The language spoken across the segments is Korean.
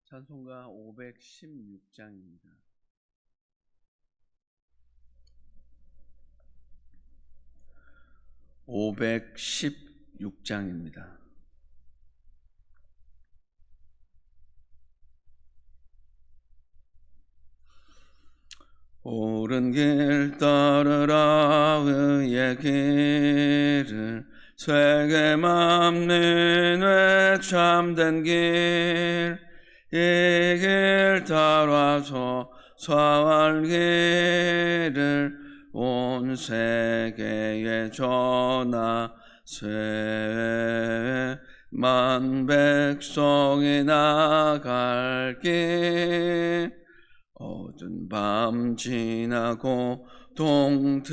찬송가 516장입니다. (516장입니다) 옳은 길 따르라 의의 길을 세계 만민 왜 참된 길 이 길 따라서 사할 길을 온 세계에 전하세 만 백성이 나갈 길 어두운 밤 지나고 동튼다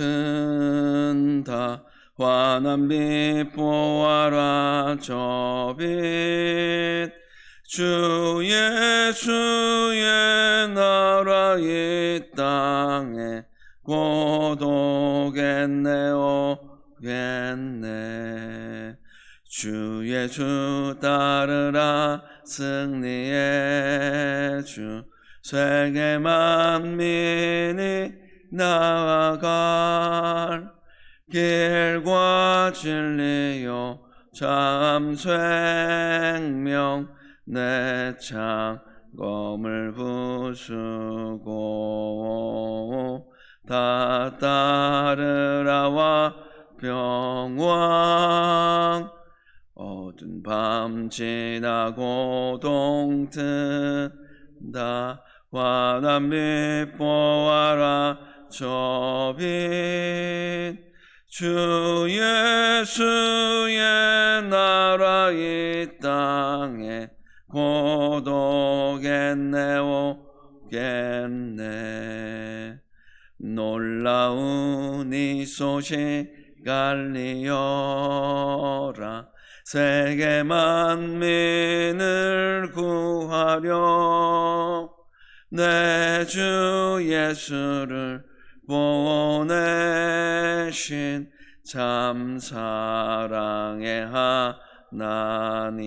환한 빛 보아라 저 빛 주 예수의 나라 이 땅에 곧 오겠네 오겠네 주 예수 따르라 승리의 주 세계 만민이 나아갈 길과 진리요 참 생명 내 창검을 부수고 다 따르라와 평강 어두운 밤 지나고 동튼다 환한 빛 보아라 저 빛 주 예수의 나라 이 땅에 곧 오겠네 오겠네 놀라운 이 소식 알리어라 세계 만민을 구하려 내 주 예수를 보내신 참 사랑의 하나님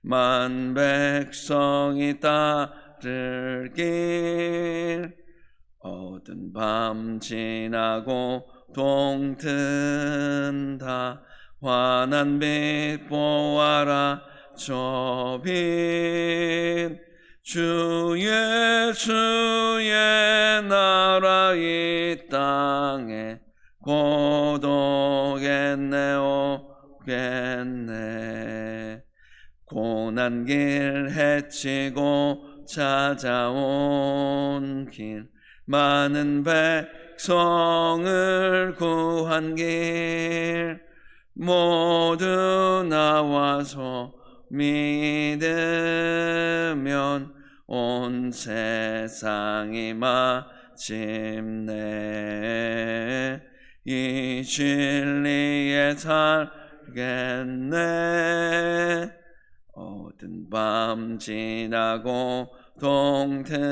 만 백성이 따를 길 어두운 밤 지나고 동튼다 환한 빛 보아라 저 빛 주 예수의 나라 이 땅에 곧 오겠네 오겠네 고난 길 헤치고 찾아온 길 많은 백성을 구한 길 모두 나와서 믿으면 온 세상이 마침내 이 진리에 살겠네 어두운 밤 지나고 동튼다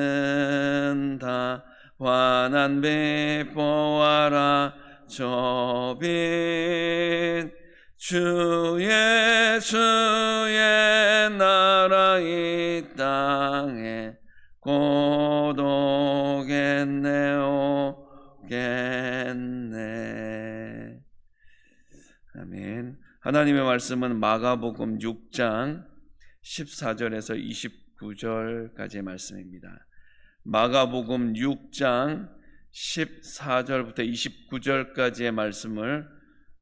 환한 빛 보아라 저 빛 주 예수의 나라 이 땅에 곧 오겠네 오겠네 아멘. 하나님의 말씀은 마가복음 6장 14절에서 29절까지의 말씀입니다. 마가복음 6장 14절부터 29절까지의 말씀을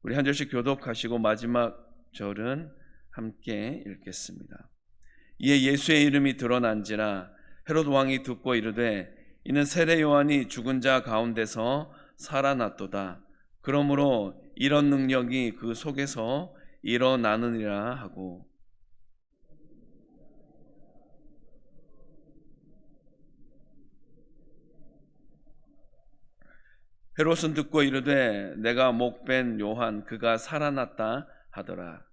우리 한 절씩 교독하시고 마지막 절은 함께 읽겠습니다. 이에 예수의 이름이 드러난지라 헤롯 왕이 듣고 이르되 이는 세례 요한이 죽은 자 가운데서 살아났도다. 그러므로 이런 능력이 그 속에서 일어나느니라 하고 헤롯은 듣고 이르되 내가 목벤 요한 그가 살아났다 하더라.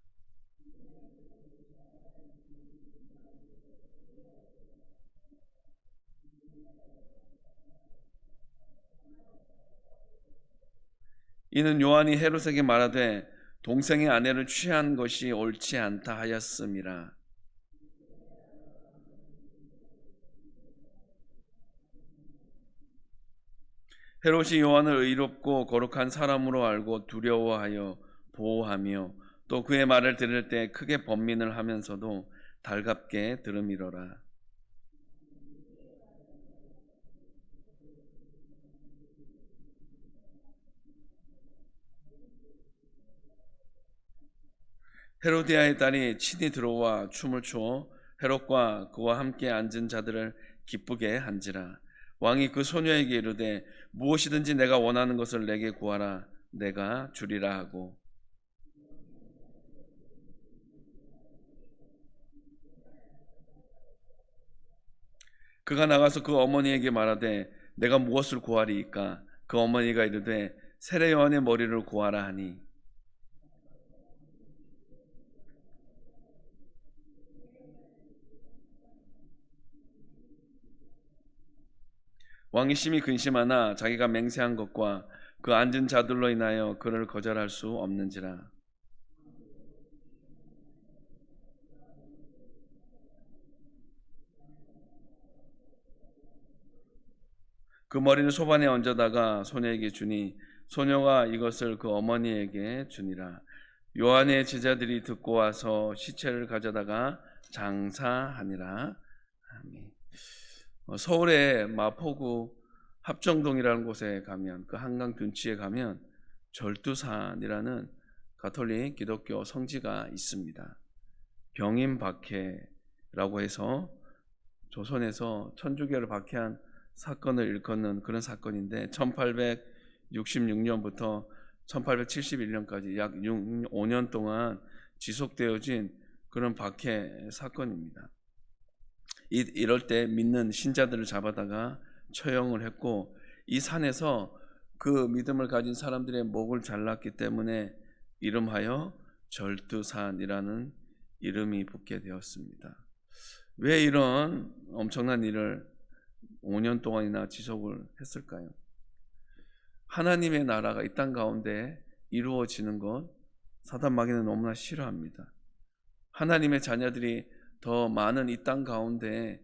이는 요한이 헤롯에게 말하되 동생의 아내를 취한 것이 옳지 않다 하였음이라. 헤롯이 요한을 의롭고 거룩한 사람으로 알고 두려워하여 보호하며 또 그의 말을 들을 때 크게 번민을 하면서도 달갑게 들음이러라. 헤로디아의 딸이 친히 들어와 춤을 추어 헤롯과 그와 함께 앉은 자들을 기쁘게 한지라. 왕이 그 소녀에게 이르되 무엇이든지 내가 원하는 것을 내게 구하라 내가 주리라 하고, 그가 나가서 그 어머니에게 말하되 내가 무엇을 구하리이까? 그 어머니가 이르되 세례 요한의 머리를 구하라 하니, 왕이 심히 근심하나 자기가 맹세한 것과 그 앉은 자들로 인하여 그를 거절할 수 없는지라. 그 머리를 소반에 얹어다가 소녀에게 주니 소녀가 이것을 그 어머니에게 주니라. 요한의 제자들이 듣고 와서 시체를 가져다가 장사하니라. 아멘. 서울의 마포구 합정동이라는 곳에 가면, 그 한강 둔치에 가면 절두산이라는 가톨릭 기독교 성지가 있습니다. 병임박해라고 해서 조선에서 천주교를 박해한 사건을 일컫는 그런 사건인데, 1866년부터 1871년까지 약 5년 동안 지속되어진 그런 박해 사건입니다. 이럴 때 믿는 신자들을 잡아다가 처형을 했고, 이 산에서 그 믿음을 가진 사람들의 목을 잘랐기 때문에 이름하여 절두산이라는 이름이 붙게 되었습니다. 왜 이런 엄청난 일을 5년 동안이나 지속을 했을까요? 하나님의 나라가 이 땅 가운데 이루어지는 것 사단 마귀는 너무나 싫어합니다. 하나님의 자녀들이 더 많은 이 땅 가운데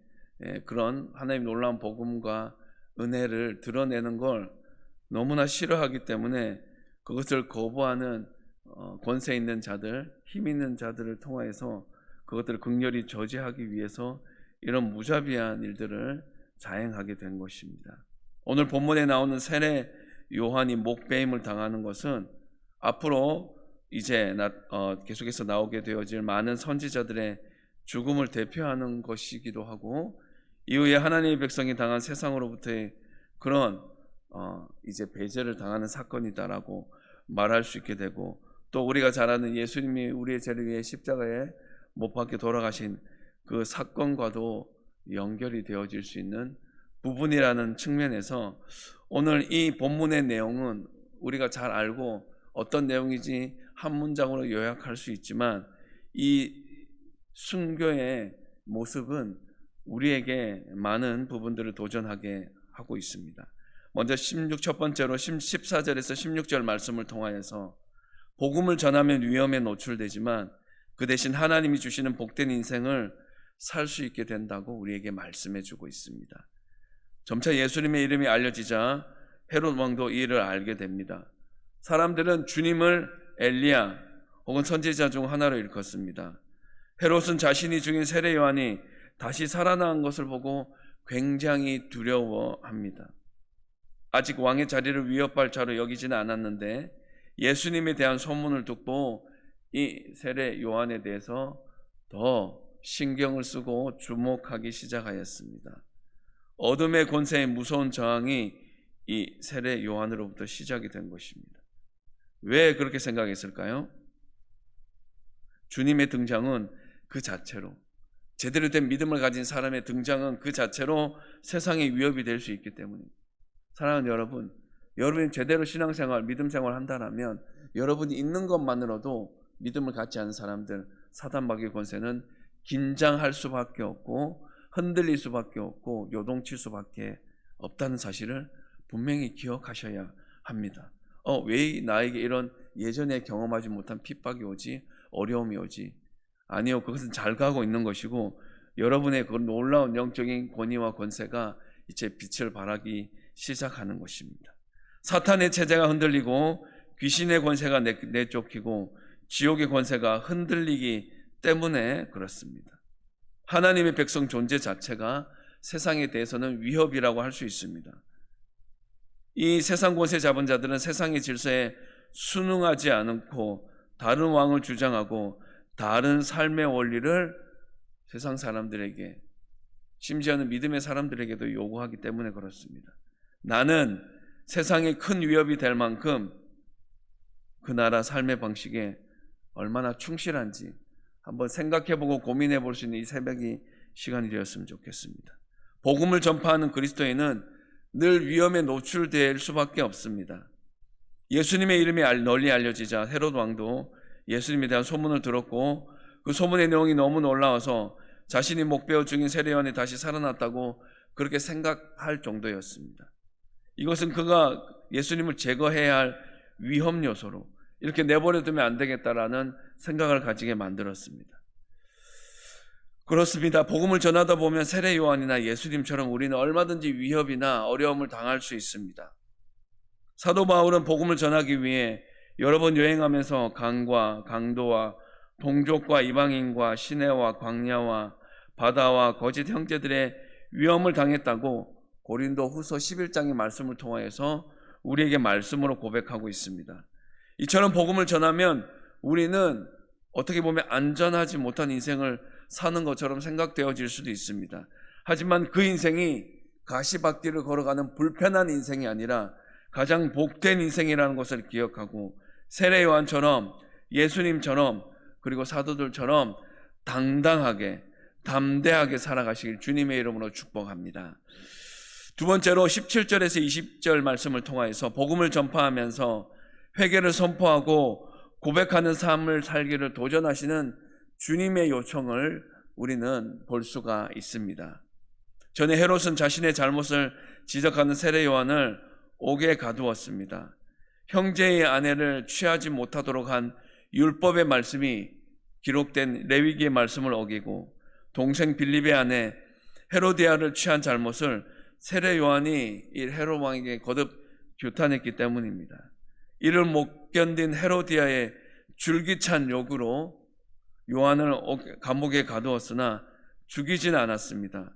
그런 하나님의 놀라운 복음과 은혜를 드러내는 걸 너무나 싫어하기 때문에 그것을 거부하는 권세 있는 자들, 힘 있는 자들을 통하여서 그것들을 극렬히 저지하기 위해서 이런 무자비한 일들을 자행하게 된 것입니다. 오늘 본문에 나오는 세례 요한이 목베임을 당하는 것은 앞으로 이제 계속해서 나오게 되어질 많은 선지자들의 죽음을 대표하는 것이기도 하고, 이후에 하나님의 백성이 당한 세상으로부터의 그런 이제 배제를 당하는 사건이다라고 말할 수 있게 되고, 또 우리가 잘 아는 예수님이 우리의 죄를 위해 십자가에 못 박혀 돌아가신 그 사건과도 연결이 되어질 수 있는 부분이라는 측면에서 오늘 이 본문의 내용은 우리가 잘 알고 어떤 내용인지 한 문장으로 요약할 수 있지만, 이 순교의 모습은 우리에게 많은 부분들을 도전하게 하고 있습니다. 먼저 첫 번째로 14절에서 16절 말씀을 통하여서 복음을 전하면 위험에 노출되지만 그 대신 하나님이 주시는 복된 인생을 살 수 있게 된다고 우리에게 말씀해 주고 있습니다. 점차 예수님의 이름이 알려지자 헤롯 왕도 이 일을 알게 됩니다. 사람들은 주님을 엘리야 혹은 선지자 중 하나로 일컫습니다. 헤롯은 자신이 죽인 세례 요한이 다시 살아난 것을 보고 굉장히 두려워합니다. 아직 왕의 자리를 위협할 자로 여기지는 않았는데 예수님에 대한 소문을 듣고 이 세례 요한에 대해서 더 신경을 쓰고 주목하기 시작하였습니다. 어둠의 권세의 무서운 저항이 이 세례 요한으로부터 시작이 된 것입니다. 왜 그렇게 생각했을까요? 주님의 등장은 그 자체로, 제대로 된 믿음을 가진 사람의 등장은 그 자체로 세상의 위협이 될 수 있기 때문입니다. 사랑하는 여러분, 여러분이 제대로 신앙생활, 믿음생활 한다면 여러분이 있는 것만으로도 믿음을 갖지 않은 사람들, 사단 마귀의 권세는 긴장할 수밖에 없고 흔들릴 수밖에 없고 요동칠 수밖에 없다는 사실을 분명히 기억하셔야 합니다. 왜 나에게 이런 예전에 경험하지 못한 핍박이 오지? 어려움이 오지? 아니요, 그것은 잘 가고 있는 것이고 여러분의 그 놀라운 영적인 권위와 권세가 이제 빛을 발하기 시작하는 것입니다. 사탄의 체제가 흔들리고 귀신의 권세가 내쫓기고 지옥의 권세가 흔들리기 때문에 그렇습니다. 하나님의 백성 존재 자체가 세상에 대해서는 위협이라고 할 수 있습니다. 이 세상 권세 잡은 자들은 세상의 질서에 순응하지 않고 다른 왕을 주장하고 다른 삶의 원리를 세상 사람들에게, 심지어는 믿음의 사람들에게도 요구하기 때문에 그렇습니다. 나는 세상에 큰 위협이 될 만큼 그 나라 삶의 방식에 얼마나 충실한지 한번 생각해보고 고민해볼 수 있는 이 새벽이 시간이 되었으면 좋겠습니다. 복음을 전파하는 그리스도인은 늘 위험에 노출될 수밖에 없습니다. 예수님의 이름이 널리 알려지자 헤롯 왕도 예수님에 대한 소문을 들었고 그 소문의 내용이 너무 놀라워서 자신이 목배어 죽인 세례요한이 다시 살아났다고 그렇게 생각할 정도였습니다. 이것은 그가 예수님을 제거해야 할 위험 요소로 이렇게 내버려두면 안 되겠다라는 생각을 가지게 만들었습니다. 그렇습니다. 복음을 전하다 보면 세례 요한이나 예수님처럼 우리는 얼마든지 위협이나 어려움을 당할 수 있습니다. 사도 바울은 복음을 전하기 위해 여러 번 여행하면서 강과 강도와 동족과 이방인과 시내와 광야와 바다와 거짓 형제들의 위험을 당했다고 고린도 후서 11장의 말씀을 통하여서 우리에게 말씀으로 고백하고 있습니다. 이처럼 복음을 전하면 우리는 어떻게 보면 안전하지 못한 인생을 사는 것처럼 생각되어질 수도 있습니다. 하지만 그 인생이 가시밭길을 걸어가는 불편한 인생이 아니라 가장 복된 인생이라는 것을 기억하고 세례 요한처럼 예수님처럼 그리고 사도들처럼 당당하게 담대하게 살아가시길 주님의 이름으로 축복합니다. 두 번째로 17절에서 20절 말씀을 통하여서 복음을 전파하면서 회개를 선포하고 고백하는 삶을 살기를 도전하시는 주님의 요청을 우리는 볼 수가 있습니다. 전에 헤롯은 자신의 잘못을 지적하는 세례 요한을 옥에 가두었습니다. 형제의 아내를 취하지 못하도록 한 율법의 말씀이 기록된 레위기의 말씀을 어기고 동생 빌립의 아내 헤로디아를 취한 잘못을 세례 요한이 이 헤롯 왕에게 거듭 규탄했기 때문입니다. 이를 못 견딘 헤로디아의 줄기찬 요구로 요한을 감옥에 가두었으나 죽이진 않았습니다.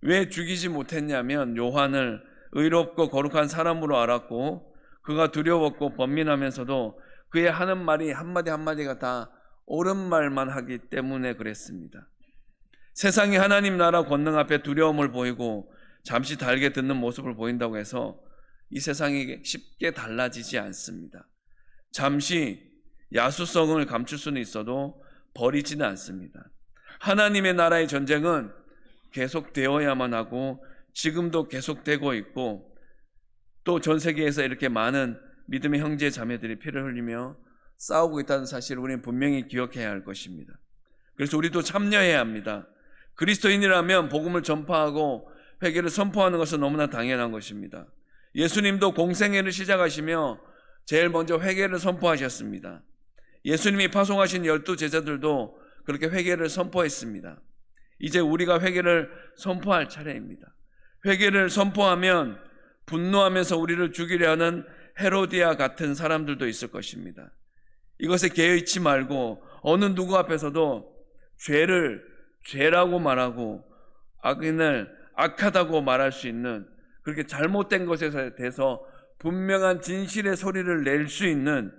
왜 죽이지 못했냐면 요한을 의롭고 거룩한 사람으로 알았고 그가 두려웠고 번민하면서도 그의 하는 말이 한마디 한마디가 다 옳은 말만 하기 때문에 그랬습니다. 세상이 하나님 나라 권능 앞에 두려움을 보이고 잠시 달게 듣는 모습을 보인다고 해서 이 세상이 쉽게 달라지지 않습니다. 잠시 야수성을 감출 수는 있어도 버리지는 않습니다. 하나님의 나라의 전쟁은 계속되어야만 하고 지금도 계속되고 있고 또 전 세계에서 이렇게 많은 믿음의 형제 자매들이 피를 흘리며 싸우고 있다는 사실을 우리는 분명히 기억해야 할 것입니다. 그래서 우리도 참여해야 합니다. 그리스도인이라면 복음을 전파하고 회개를 선포하는 것은 너무나 당연한 것입니다. 예수님도 공생애를 시작하시며 제일 먼저 회개를 선포하셨습니다. 예수님이 파송하신 12 제자들도 그렇게 회개를 선포했습니다. 이제 우리가 회개를 선포할 차례입니다. 회개를 선포하면 분노하면서 우리를 죽이려 하는 헤로디아 같은 사람들도 있을 것입니다. 이것에 개의치 말고 어느 누구 앞에서도 죄를 죄라고 말하고 악인을 악하다고 말할 수 있는 그렇게 잘못된 것에 대해서 분명한 진실의 소리를 낼 수 있는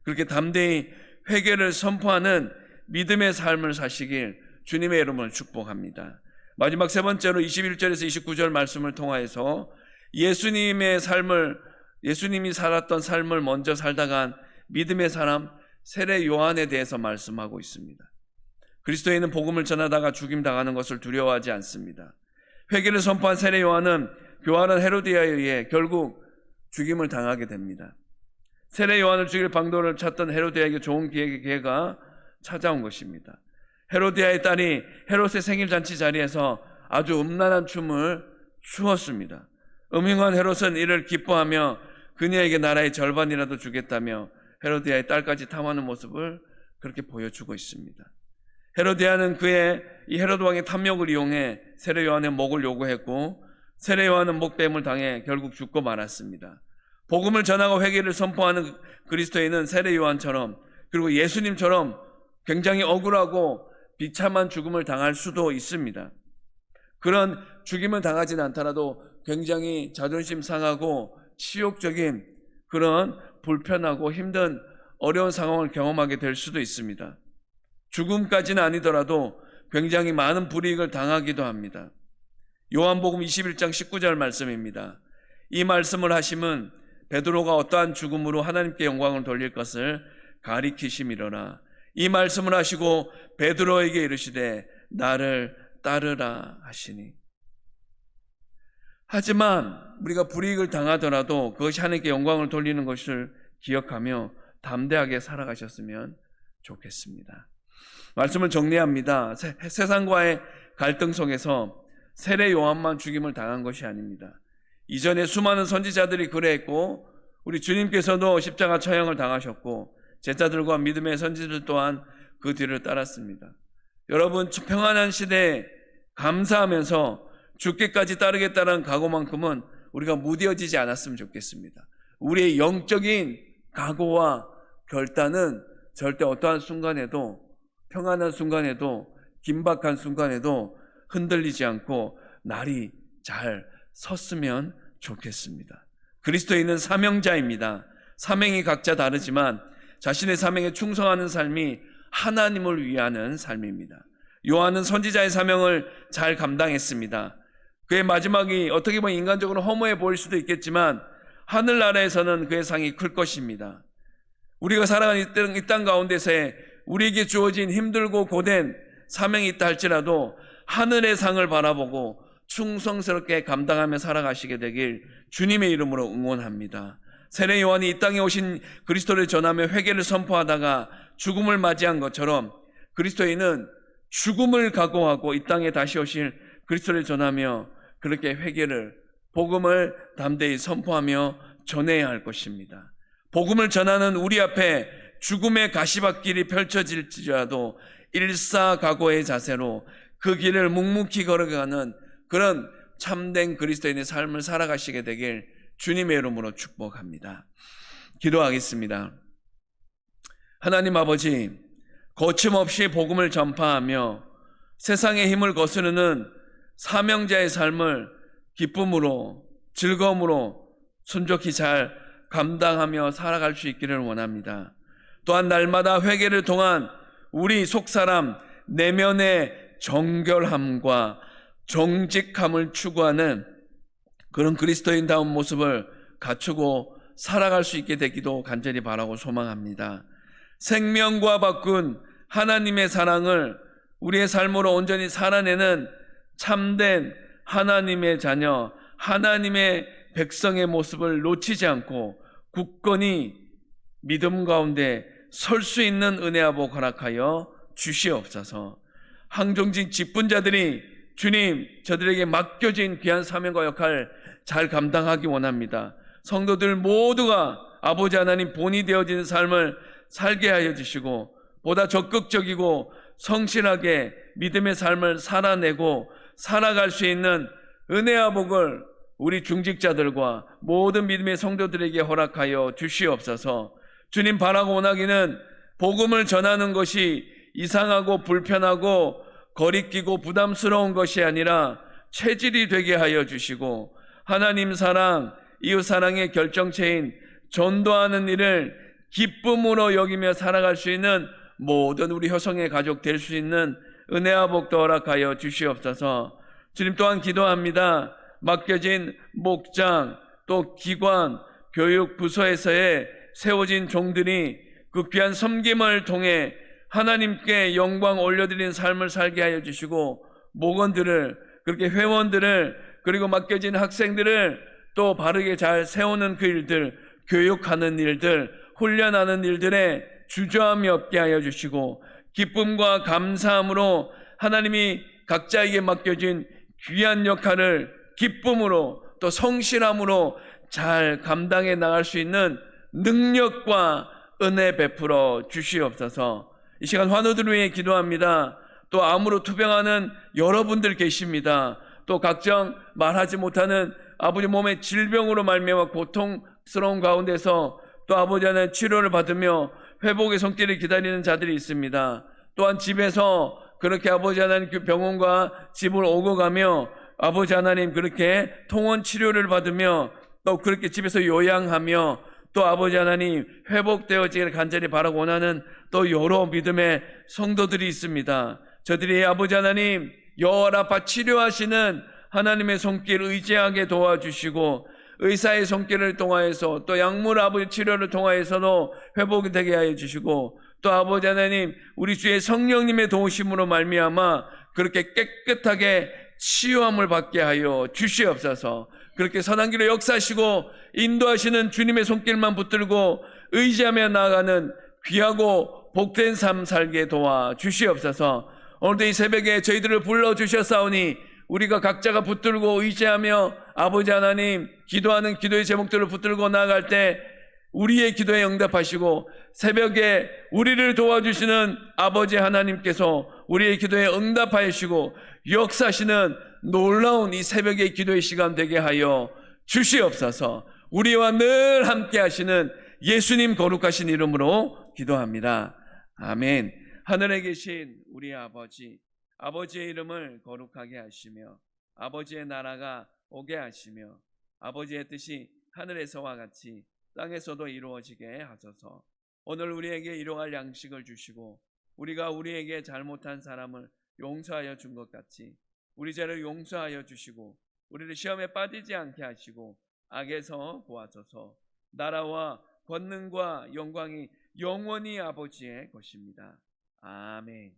그렇게 담대히 회개를 선포하는 믿음의 삶을 사시길 주님의 이름으로 축복합니다. 마지막 세 번째로 21절에서 29절 말씀을 통하여서 예수님이 살았던 삶을 먼저 살다간 믿음의 사람 세례 요한에 대해서 말씀하고 있습니다. 그리스도인은 복음을 전하다가 죽임당하는 것을 두려워하지 않습니다. 회개를 선포한 세례 요한은 교활한 헤로디아에 의해 결국 죽임을 당하게 됩니다. 세례 요한을 죽일 방도를 찾던 헤로디아에게 좋은 기회가 찾아온 것입니다. 헤로디아의 딸이 헤롯의 생일잔치 자리에서 아주 음란한 춤을 추었습니다. 음흉한 헤롯은 이를 기뻐하며 그녀에게 나라의 절반이라도 주겠다며 헤로디아의 딸까지 탐하는 모습을 그렇게 보여주고 있습니다. 헤로디아는 이 헤롯 왕의 탐욕을 이용해 세례 요한의 목을 요구했고 세례 요한은 목뱀을 당해 결국 죽고 말았습니다. 복음을 전하고 회개를 선포하는 그리스도인은 세례 요한처럼 그리고 예수님처럼 굉장히 억울하고 비참한 죽음을 당할 수도 있습니다. 그런 죽임을 당하지는 않더라도 굉장히 자존심 상하고 치욕적인 그런 불편하고 힘든 어려운 상황을 경험하게 될 수도 있습니다. 죽음까지는 아니더라도 굉장히 많은 불이익을 당하기도 합니다. 요한복음 21장 19절 말씀입니다. 이 말씀을 하심은 베드로가 어떠한 죽음으로 하나님께 영광을 돌릴 것을 가리키심이로라. 이 말씀을 하시고 베드로에게 이르시되 나를 따르라 하시니. 하지만 우리가 불이익을 당하더라도 그것이 하나님께 영광을 돌리는 것을 기억하며 담대하게 살아가셨으면 좋겠습니다. 말씀을 정리합니다. 세상과의 갈등 속에서 세례 요한만 죽임을 당한 것이 아닙니다. 이전에 수많은 선지자들이 그래했고 우리 주님께서도 십자가 처형을 당하셨고 제자들과 믿음의 선지자들 또한 그 뒤를 따랐습니다. 여러분, 평안한 시대에 감사하면서 죽기까지 따르겠다는 각오만큼은 우리가 무뎌지지 않았으면 좋겠습니다. 우리의 영적인 각오와 결단은 절대 어떠한 순간에도, 평안한 순간에도, 긴박한 순간에도 흔들리지 않고 날이 잘 섰으면 좋겠습니다. 그리스도인은 사명자입니다. 사명이 각자 다르지만 자신의 사명에 충성하는 삶이 하나님을 위하는 삶입니다. 요한은 선지자의 사명을 잘 감당했습니다. 그의 마지막이 어떻게 보면 인간적으로 허무해 보일 수도 있겠지만 하늘나라에서는 그의 상이 클 것입니다. 우리가 살아가는 이 땅 가운데서의 우리에게 주어진 힘들고 고된 사명이 있다 할지라도 하늘의 상을 바라보고 충성스럽게 감당하며 살아가시게 되길 주님의 이름으로 응원합니다. 세례 요한이 이 땅에 오신 그리스도를 전하며 회개를 선포하다가 죽음을 맞이한 것처럼 그리스도인은 죽음을 각오하고 이 땅에 다시 오실 그리스도를 전하며 그렇게 회개를, 복음을 담대히 선포하며 전해야 할 것입니다. 복음을 전하는 우리 앞에 죽음의 가시밭길이 펼쳐질지라도 일사각오의 자세로 그 길을 묵묵히 걸어가는 그런 참된 그리스도인의 삶을 살아가시게 되길 주님의 이름으로 축복합니다. 기도하겠습니다. 하나님 아버지, 거침없이 복음을 전파하며 세상의 힘을 거스르는 사명자의 삶을 기쁨으로, 즐거움으로 순종히 잘 감당하며 살아갈 수 있기를 원합니다. 또한 날마다 회개를 통한 우리 속사람 내면의 정결함과 정직함을 추구하는 그런 그리스도인다운 모습을 갖추고 살아갈 수 있게 되기도 간절히 바라고 소망합니다. 생명과 바꾼 하나님의 사랑을 우리의 삶으로 온전히 살아내는 참된 하나님의 자녀, 하나님의 백성의 모습을 놓치지 않고 굳건히 믿음 가운데 설 수 있는 은혜와 복 허락하여 주시옵소서. 항종직 직분자들이 주님, 저들에게 맡겨진 귀한 사명과 역할 잘 감당하기 원합니다. 성도들 모두가 아버지 하나님 본이 되어진 삶을 살게 하여 주시고 보다 적극적이고 성실하게 믿음의 삶을 살아내고 살아갈 수 있는 은혜와 복을 우리 중직자들과 모든 믿음의 성도들에게 허락하여 주시옵소서. 주님, 바라고 원하기는 복음을 전하는 것이 이상하고 불편하고 거리끼고 부담스러운 것이 아니라 체질이 되게 하여 주시고 하나님 사랑, 이웃 사랑의 결정체인 전도하는 일을 기쁨으로 여기며 살아갈 수 있는 모든 우리 효성의 가족 될 수 있는 은혜와 복도 허락하여 주시옵소서. 주님, 또한 기도합니다. 맡겨진 목장 또 기관 교육 부서에서의 세워진 종들이 그 귀한 섬김을 통해 하나님께 영광 올려드리는 삶을 살게 하여 주시고 목원들을, 그렇게 회원들을, 그리고 맡겨진 학생들을 또 바르게 잘 세우는 그 일들, 교육하는 일들, 훈련하는 일들에 주저함이 없게 하여 주시고 기쁨과 감사함으로 하나님이 각자에게 맡겨진 귀한 역할을 기쁨으로 또 성실함으로 잘 감당해 나갈 수 있는 능력과 은혜 베풀어 주시옵소서. 이 시간 환우들을 위해 기도합니다. 또 암으로 투병하는 여러분들 계십니다. 또 각종 말하지 못하는 아버지 몸의 질병으로 말미암아 고통 고통스러운 가운데서 또 아버지 하나님 치료를 받으며 회복의 손길을 기다리는 자들이 있습니다. 또한 집에서 그렇게 아버지 하나님 그 병원과 집을 오고 가며 아버지 하나님 그렇게 통원 치료를 받으며 또 그렇게 집에서 요양하며 또 아버지 하나님 회복되어지기를 간절히 바라고 원하는 또 여러 믿음의 성도들이 있습니다. 저들이 아버지 하나님 여호와라파 치료하시는 하나님의 손길을 의지하게 도와주시고 의사의 손길을 통하여서 또 약물 아버지 치료를 통하여서도 회복이 되게 하여 주시고 또 아버지 하나님 우리 주의 성령님의 도우심으로 말미암아 그렇게 깨끗하게 치유함을 받게 하여 주시옵소서. 그렇게 선한 길을 역사하시고 인도하시는 주님의 손길만 붙들고 의지하며 나아가는 귀하고 복된 삶 살게 도와 주시옵소서. 오늘도 이 새벽에 저희들을 불러주셨사오니 우리가 각자가 붙들고 의지하며 아버지 하나님 기도하는 기도의 제목들을 붙들고 나아갈 때 우리의 기도에 응답하시고 새벽에 우리를 도와주시는 아버지 하나님께서 우리의 기도에 응답하시고 역사하시는 놀라운 이 새벽의 기도의 시간 되게 하여 주시옵소서. 우리와 늘 함께 하시는 예수님 거룩하신 이름으로 기도합니다. 아멘. 하늘에 계신 우리 아버지, 아버지의 이름을 거룩하게 하시며 아버지의 나라가 오게 하시며 아버지의 뜻이 하늘에서와 같이 땅에서도 이루어지게 하소서. 오늘 우리에게 일용할 양식을 주시고 우리가 우리에게 잘못한 사람을 용서하여 준 것 같이 우리 죄를 용서하여 주시고 우리를 시험에 빠지지 않게 하시고 악에서 구하소서. 나라와 권능과 영광이 영원히 아버지의 것입니다. 아멘.